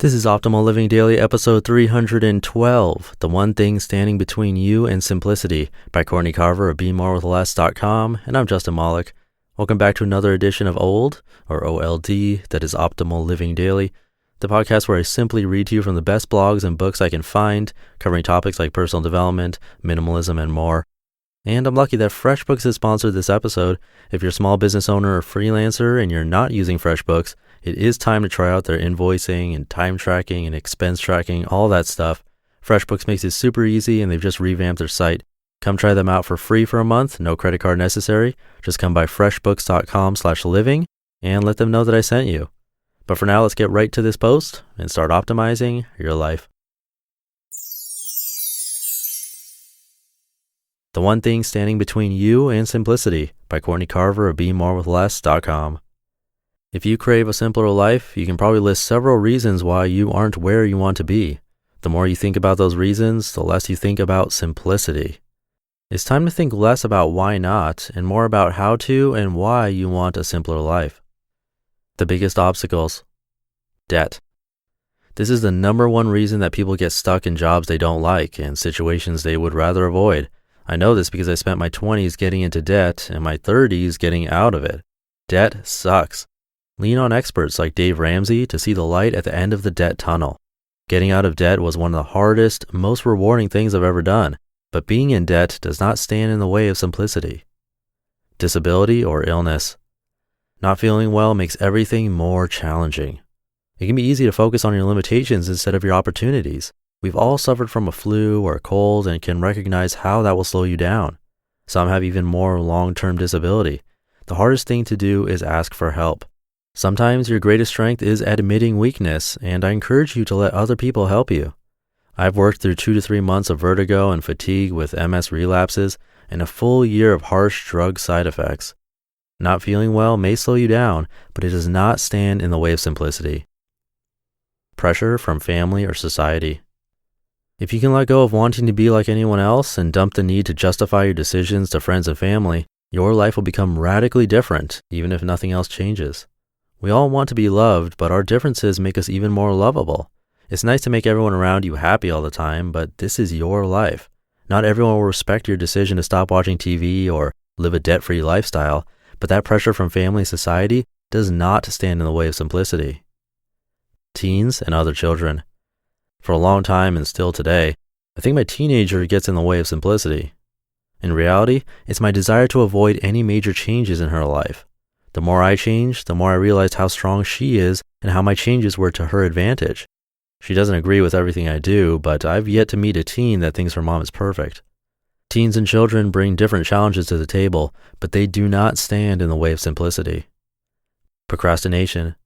This is Optimal Living Daily, episode 312, The One Thing Standing Between You and Simplicity, by Courtney Carver of BeMoreWithLess.com, and I'm Justin Malik. Welcome back to another edition of OLD, or OLD, that is Optimal Living Daily, the podcast where I simply read to you from the best blogs and books I can find, covering topics like personal development, minimalism, and more. And I'm lucky that FreshBooks has sponsored this episode. If you're a small business owner or freelancer and you're not using FreshBooks, it is time to try out their invoicing and time tracking and expense tracking, all that stuff. FreshBooks makes it super easy and they've just revamped their site. Come try them out for free for a month, no credit card necessary. Just come by freshbooks.com/living and let them know that I sent you. But for now, let's get right to this post and start optimizing your life. The One Thing Standing Between You and Simplicity, by Courtney Carver of BeMoreWithLess.com. If you crave a simpler life, you can probably list several reasons why you aren't where you want to be. The more you think about those reasons, the less you think about simplicity. It's time to think less about why not and more about how to and why you want a simpler life. The biggest obstacles. Debt. This is the number one reason that people get stuck in jobs they don't like and situations they would rather avoid. I know this because I spent my 20s getting into debt and my 30s getting out of it. Debt sucks. Lean on experts like Dave Ramsey to see the light at the end of the debt tunnel. Getting out of debt was one of the hardest, most rewarding things I've ever done, but being in debt does not stand in the way of simplicity. Disability or illness. Not feeling well makes everything more challenging. It can be easy to focus on your limitations instead of your opportunities. We've all suffered from a flu or a cold and can recognize how that will slow you down. Some have even more long-term disability. The hardest thing to do is ask for help. Sometimes your greatest strength is admitting weakness, and I encourage you to let other people help you. I've worked through 2 to 3 months of vertigo and fatigue with MS relapses and a full year of harsh drug side effects. Not feeling well may slow you down, but it does not stand in the way of simplicity. Pressure from family or society. If you can let go of wanting to be like anyone else and dump the need to justify your decisions to friends and family, your life will become radically different, even if nothing else changes. We all want to be loved, but our differences make us even more lovable. It's nice to make everyone around you happy all the time, but this is your life. Not everyone will respect your decision to stop watching TV or live a debt-free lifestyle, but that pressure from family and society does not stand in the way of simplicity. Teens and other children. For a long time and still today, I think my teenager gets in the way of simplicity. In reality, it's my desire to avoid any major changes in her life. The more I changed, the more I realized how strong she is and how my changes were to her advantage. She doesn't agree with everything I do, but I've yet to meet a teen that thinks her mom is perfect. Teens and children bring different challenges to the table, but they do not stand in the way of simplicity. Procrastination.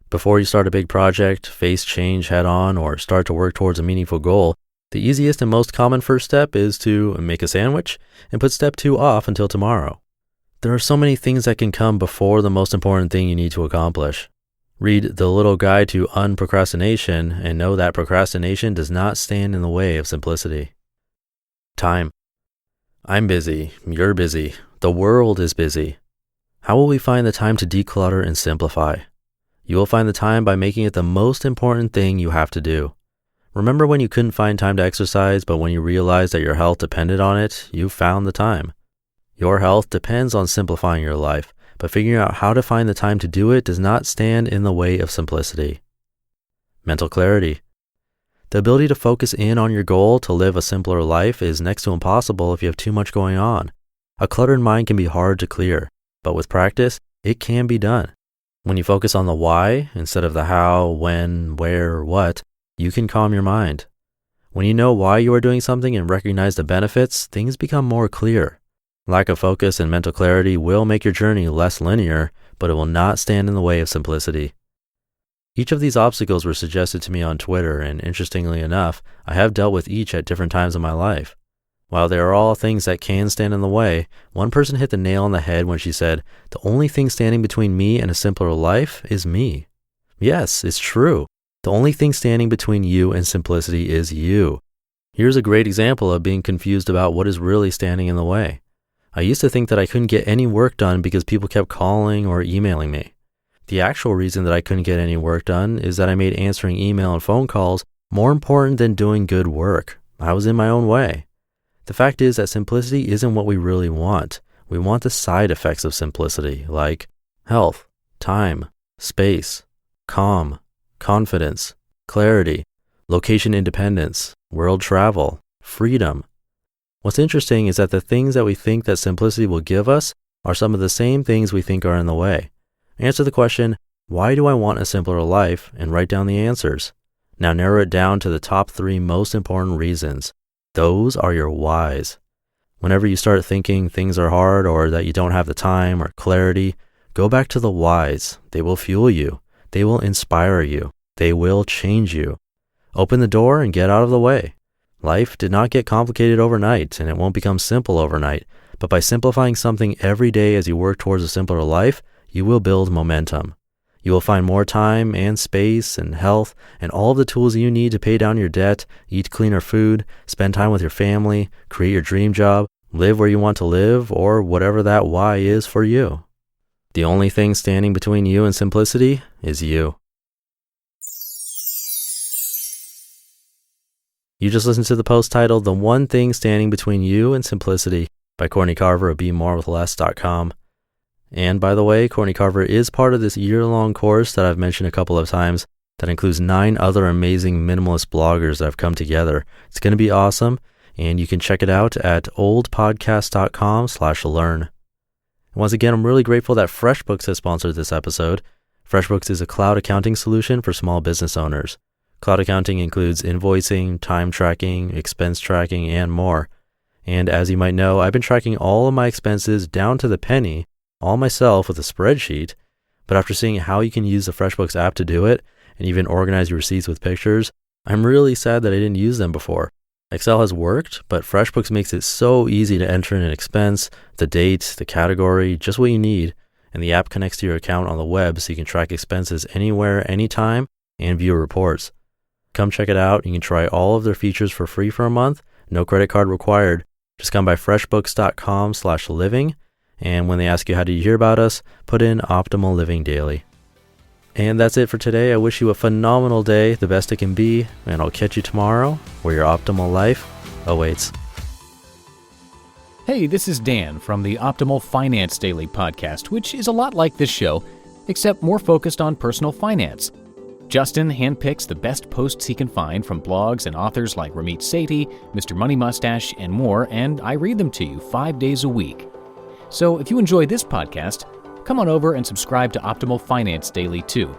Before you start a big project, face change head on, or start to work towards a meaningful goal, the easiest and most common first step is to make a sandwich and put step 2 off until tomorrow. There are so many things that can come before the most important thing you need to accomplish. Read The Little Guide to Unprocrastination and know that procrastination does not stand in the way of simplicity. Time. I'm busy, you're busy, the world is busy. How will we find the time to declutter and simplify? You will find the time by making it the most important thing you have to do. Remember when you couldn't find time to exercise, but when you realized that your health depended on it, you found the time. Your health depends on simplifying your life, but figuring out how to find the time to do it does not stand in the way of simplicity. Mental clarity. The ability to focus in on your goal to live a simpler life is next to impossible if you have too much going on. A cluttered mind can be hard to clear, but with practice, it can be done. When you focus on the why instead of the how, when, where, what, you can calm your mind. When you know why you are doing something and recognize the benefits, things become more clear. Lack of focus and mental clarity will make your journey less linear, but it will not stand in the way of simplicity. Each of these obstacles were suggested to me on Twitter, and interestingly enough, I have dealt with each at different times in my life. While they are all things that can stand in the way, one person hit the nail on the head when she said, "The only thing standing between me and a simpler life is me." Yes, it's true. The only thing standing between you and simplicity is you. Here's a great example of being confused about what is really standing in the way. I used to think that I couldn't get any work done because people kept calling or emailing me. The actual reason that I couldn't get any work done is that I made answering email and phone calls more important than doing good work. I was in my own way. The fact is that simplicity isn't what we really want. We want the side effects of simplicity, like health, time, space, calm, confidence, clarity, location independence, world travel, freedom. What's interesting is that the things that we think that simplicity will give us are some of the same things we think are in the way. Answer the question, why do I want a simpler life, and write down the answers. Now narrow it down to the top 3 most important reasons. Those are your whys. Whenever you start thinking things are hard or that you don't have the time or clarity, go back to the whys. They will fuel you. They will inspire you. They will change you. Open the door and get out of the way. Life did not get complicated overnight, and it won't become simple overnight. But by simplifying something every day as you work towards a simpler life, you will build momentum. You will find more time and space and health and all of the tools you need to pay down your debt, eat cleaner food, spend time with your family, create your dream job, live where you want to live, or whatever that why is for you. The only thing standing between you and simplicity is you. You just listened to the post titled The One Thing Standing Between You and Simplicity by Courtney Carver of BeMoreWithLess.com. And by the way, Courtney Carver is part of this year-long course that I've mentioned a couple of times that includes 9 other amazing minimalist bloggers that have come together. It's going to be awesome, and you can check it out at oldpodcast.com/learn. Once again, I'm really grateful that FreshBooks has sponsored this episode. FreshBooks is a cloud accounting solution for small business owners. Cloud accounting includes invoicing, time tracking, expense tracking, and more. And as you might know, I've been tracking all of my expenses down to the penny, all myself with a spreadsheet, but after seeing how you can use the FreshBooks app to do it, and even organize your receipts with pictures, I'm really sad that I didn't use them before. Excel has worked, but FreshBooks makes it so easy to enter in an expense, the date, the category, just what you need, and the app connects to your account on the web so you can track expenses anywhere, anytime, and view reports. Come check it out. You can try all of their features for free for a month, no credit card required. Just come by freshbooks.com/living. And when they ask you how did you hear about us, put in Optimal Living Daily. And that's it for today. I wish you a phenomenal day, the best it can be, and I'll catch you tomorrow where your optimal life awaits. Hey, this is Dan from the Optimal Finance Daily podcast, which is a lot like this show, except more focused on personal finance. Justin handpicks the best posts he can find from blogs and authors like Ramit Sethi, Mr. Money Mustache, and more, and I read them to you 5 days a week. So if you enjoy this podcast, come on over and subscribe to Optimal Finance Daily too.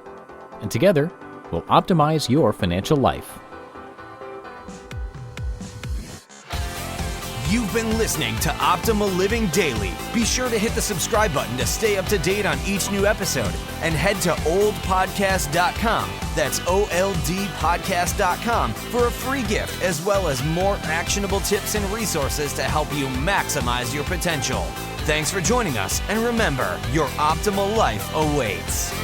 And together, we'll optimize your financial life. You've been listening to Optimal Living Daily. Be sure to hit the subscribe button to stay up to date on each new episode, and head to oldpodcast.com. That's OLDpodcast.com for a free gift, as well as more actionable tips and resources to help you maximize your potential. Thanks for joining us, and remember, your optimal life awaits.